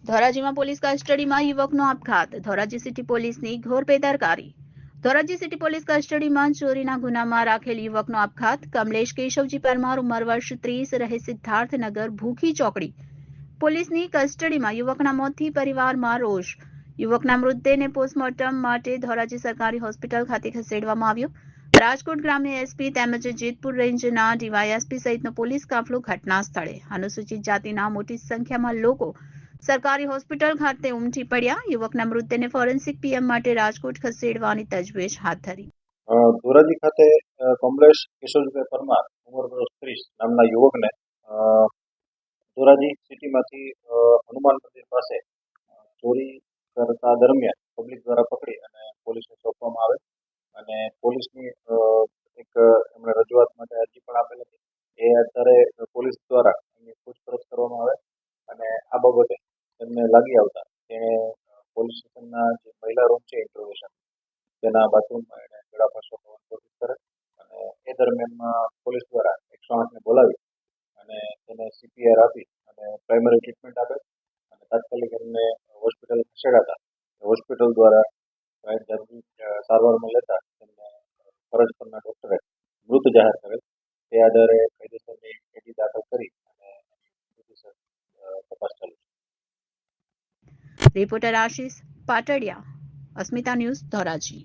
ધોરાજીમાં police કસ્ટડીમાં યુવકનો આપઘાત. Dhoraji city પોલીસની ઘોર બેદરકારી. ધોરાજી સિટી પોલીસ કસ્ટડીમાં ચોરીના ગુનામાં રાખેલ યુવકનો આપઘાત. કમલેશ કેશવજી પરમાર, ઉંમર વર્ષ 30, રહે સિદ્ધાર્થનગર, ભૂખી ચોકડી. પોલીસની કસ્ટડીમાં યુવકના મોતથી પરિવારમાં રોષ. યુવકના મૃતદેહને પોસ્ટમોર્ટમ માટે ધોરાજી સરકારી હોસ્પિટલ ખાતે ખસેડવામાં આવ્યો. રાજકોટ ગ્રામ્ય એસપી તેમજ જેતપુર રેન્જના ડીવાયએસપી સહિતનો પોલીસ કાફલો ઘટના સ્થળે. અનુસૂચિત જાતિના મોટી સંખ્યામાં લોકો સરકારી હોસ્પિટલ ખાતે ઉમટી પડ્યા. યુવકના મૃતદેહને ફોરેન્સિક પીએમ માટે રાજકોટ ખસેડવાની તજવીજ હાથ ધરી. ધોરાજી ખાતે કમલેશ કેશવજીભાઈ પરમાર, ઉંમર વર્ષ 30 નામના યુવકને ધોરાજી સિટીમાંથી હનુમાન મંદિર પાસે ચોરી કરતા દરમિયાન પબ્લિક દ્વારા પકડી અને પોલીસને સોંપવામાં આવે અને પોલીસની એક એમણે રજૂઆત માટે અરજી પણ આપેલ હતી. એ આધારે પોલીસ દ્વારા એમની પૂછપરછ કરવામાં આવે અને આ બાબતે એમને લાગી આવતા તેણે પોલીસ સ્ટેશનના જે મહિલા રૂમ છે ઇન્ટરોગેશન તેના બાથરૂમમાં એને ગળાફાંસો કરવાની કોશિશ કરે અને એ દરમિયાનમાં પોલીસ દ્વારા 108ને બોલાવી અને તેને CPR આપી અને પ્રાઇમરી ટ્રીટમેન્ટ આપે અને તાત્કાલિક એમને હોસ્પિટલ ખસેડાતા હોસ્પિટલ દ્વારા જરૂરી સારવારમાં લેતા તેમને ફરજ પરના ડૉક્ટરે મૃત જાહેર કરેલ. તે આધારે કાયદેસરની એડી દાખલ કરી અને તપાસ ચાલુ છે. રિપોર્ટર આશિષ પાટડિયા, અસ્મિતા ન્યૂઝ, ધોરાજી.